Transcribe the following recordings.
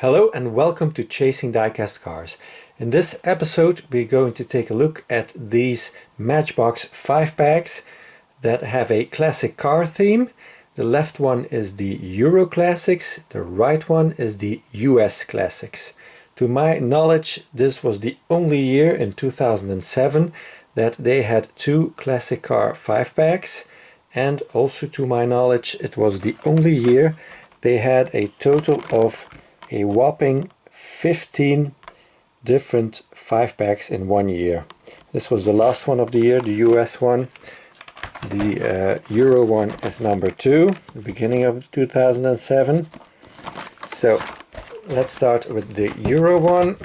Hello and welcome to Chasing Diecast Cars. In this episode we're going to take a look at these Matchbox 5-packs that have a classic car theme. The left one is the Euro Classics, the right one is the US Classics. To my knowledge, this was the only year in 2007 that they had two classic car 5-packs, and also to my knowledge it was the only year they had a total of a whopping 15 different 5-packs in one year. This was the last one of the year, the US one. The Euro one is number 2, the beginning of 2007. So let's start with the Euro one.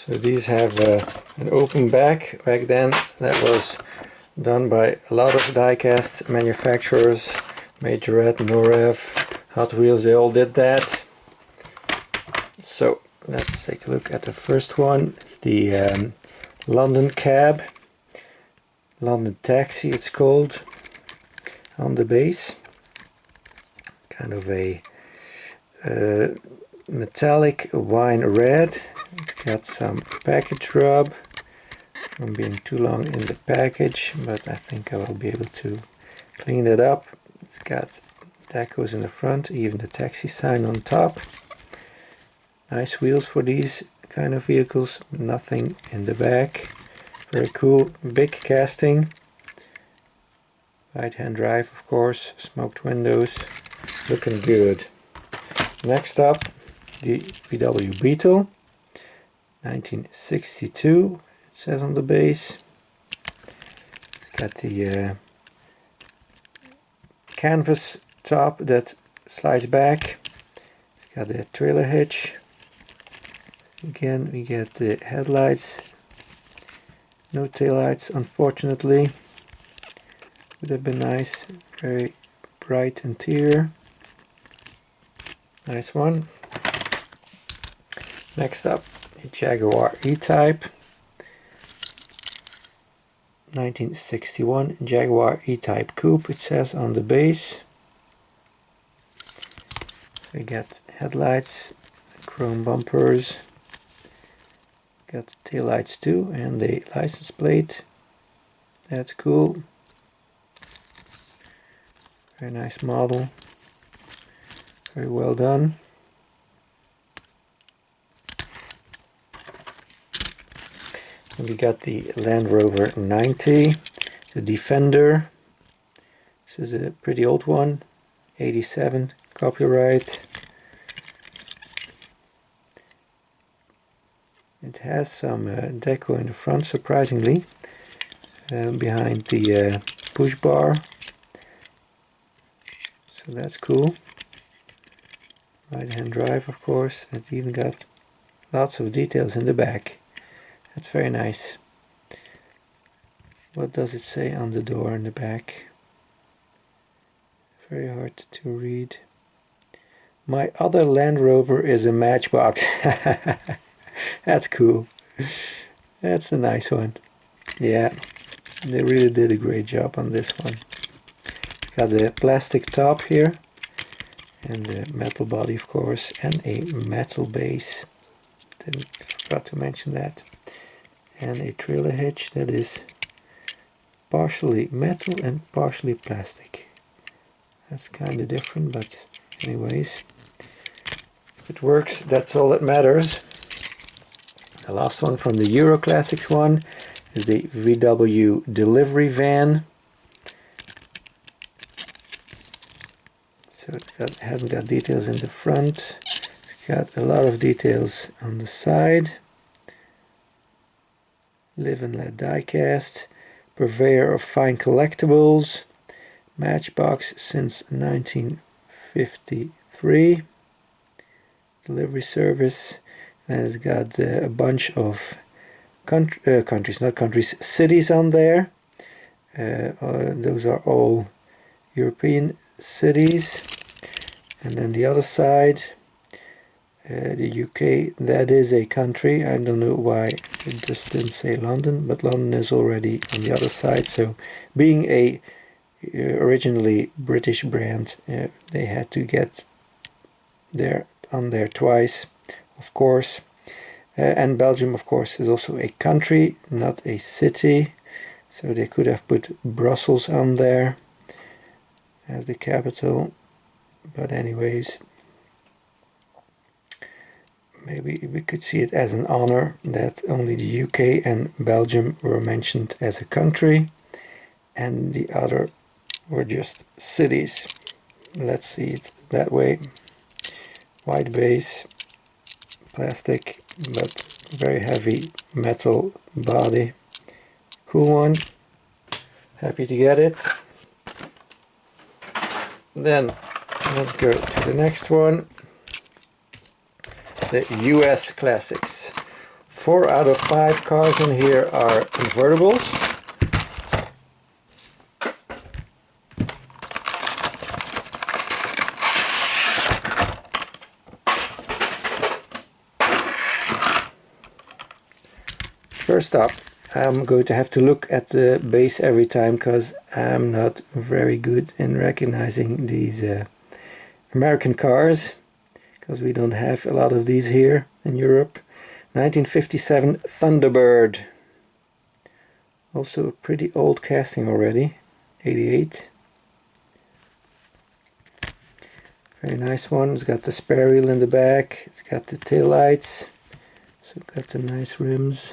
So these have an open back. Back then that was done by a lot of diecast manufacturers. Majorette, Norev, Hot Wheels, they all did that. So let's take a look at the first one. It's the London Cab, London Taxi it's called, on the base. Kind of a metallic wine red. It's got some package rub from being too long in the package, but I think I will be able to clean it up. It's got decos in the front, even the taxi sign on top. Nice wheels for these kind of vehicles, nothing in the back. Very cool, big casting. Right hand drive of course, smoked windows, looking good. Next up, the VW Beetle, 1962, it says on the base. It's got the canvas top that slides back. It's got the trailer hitch. Again we get the headlights. No taillights unfortunately. Would have been nice. Very bright interior. Nice one. Next up, the Jaguar E-Type. 1961 Jaguar E-Type Coupe, it says on the base. We got headlights, chrome bumpers, got taillights too, and the license plate. That's cool. Very nice model. Very well done. And we got the Land Rover 90, the Defender. This is a pretty old one, 87 copyright. It has some deco in the front, surprisingly, behind the push bar. So that's cool. Right hand drive of course. It even got lots of details in the back. That's very nice. What does it say on the door in the back? Very hard to read. My other Land Rover is a Matchbox. That's cool. That's a nice one. Yeah, they really did a great job on this one. It's got the plastic top here, and the metal body of course, and a metal base. Forgot to mention that. And a trailer hitch that is partially metal and partially plastic. That's kind of different, but anyways, if it works, that's all that matters. The last one from the Euro Classics one is the VW delivery van. So it hasn't got details in the front. It's got a lot of details on the side. Live and Let Diecast, purveyor of fine collectibles, Matchbox since 1953, delivery service, and it's got a bunch of cities on there. Those are all European cities. And then the other side, The UK, that is a country. I don't know why it just didn't say London, but London is already on the other side. So being a originally British brand, they had to get there on there twice, of course. And Belgium, of course, is also a country, not a city. So they could have put Brussels on there as the capital. But anyways, maybe we could see it as an honor that only the UK and Belgium were mentioned as a country and the other were just cities. Let's see it that way. White base, plastic, but very heavy metal body. Cool one. Happy to get it. Then let's go to the next one. The US Classics. 4 out of 5 cars in here are convertibles. First up, I'm going to have to look at the base every time because I'm not very good in recognizing these American cars, because we don't have a lot of these here in Europe. 1957 Thunderbird. Also a pretty old casting already. 88. Very nice one. It's got the spare wheel in the back. It's got the tail lights. So got the nice rims.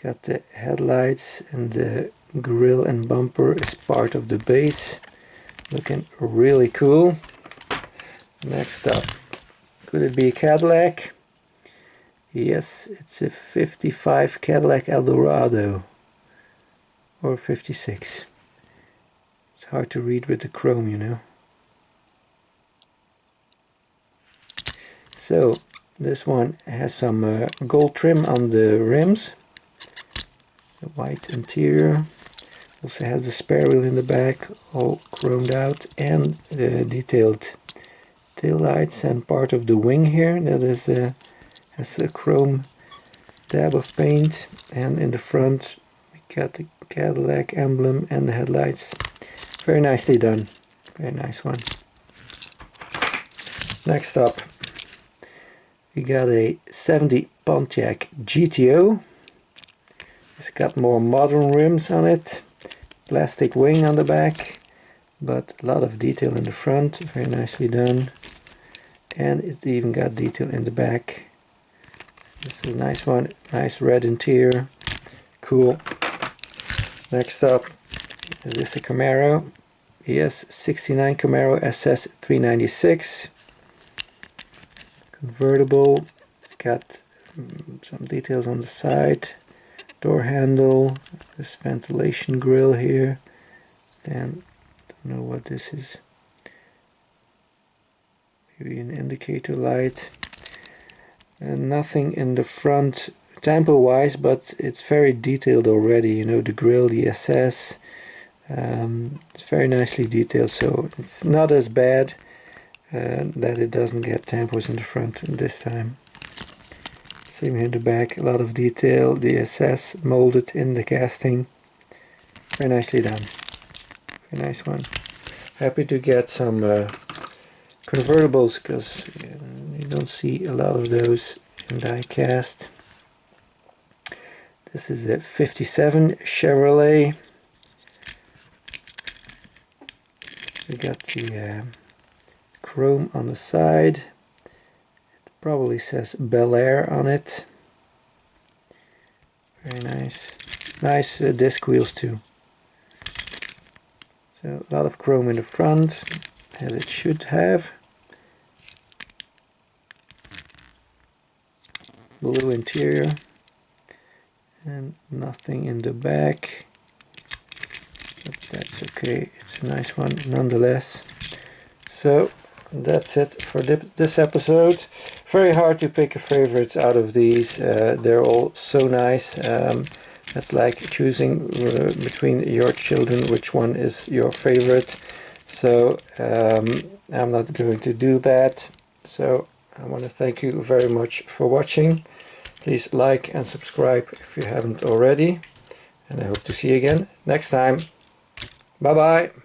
Got the headlights, and the grille and bumper is part of the base. Looking really cool. Next up, could it be a Cadillac? Yes, it's a 55 Cadillac Eldorado. Or 56. It's hard to read with the chrome, you know. So, this one has some gold trim on the rims. The white interior, also has the spare wheel in the back, all chromed out, and detailed tail lights, and part of the wing here that is has a chrome dab of paint, and in the front we got the Cadillac emblem and the headlights. Very nicely done, very nice one. Next up, we got a 70 Pontiac Gto. It's got more modern rims on it, plastic wing on the back, but a lot of detail in the front, very nicely done. And it's even got detail in the back. This is a nice one, nice red interior, cool. Next up, is this a Camaro? Yes, 69 Camaro SS 396. Convertible, it's got some details on the side. Door handle, this ventilation grill here, and don't know what this is, maybe an indicator light, and nothing in the front tempo wise, but it's very detailed already, you know, the grill, the SS, it's very nicely detailed, so it's not as bad that it doesn't get tampos in the front this time. Same here in the back, a lot of detail, the SS molded in the casting. Very nicely done. Very nice one. Happy to get some convertibles, because you don't see a lot of those in Diecast. This is a 57 Chevrolet. We got the chrome on the side. Probably says Bel Air on it. Very nice. Nice disc wheels too. So a lot of chrome in the front, as it should have. Blue interior. And nothing in the back. But that's okay. It's a nice one nonetheless. So that's it for this episode. Very hard to pick a favorite out of these. They're all so nice. That's like choosing between your children which one is your favorite. So I'm not going to do that. So I want to thank you very much for watching. Please like and subscribe if you haven't already. And I hope to see you again next time. Bye bye.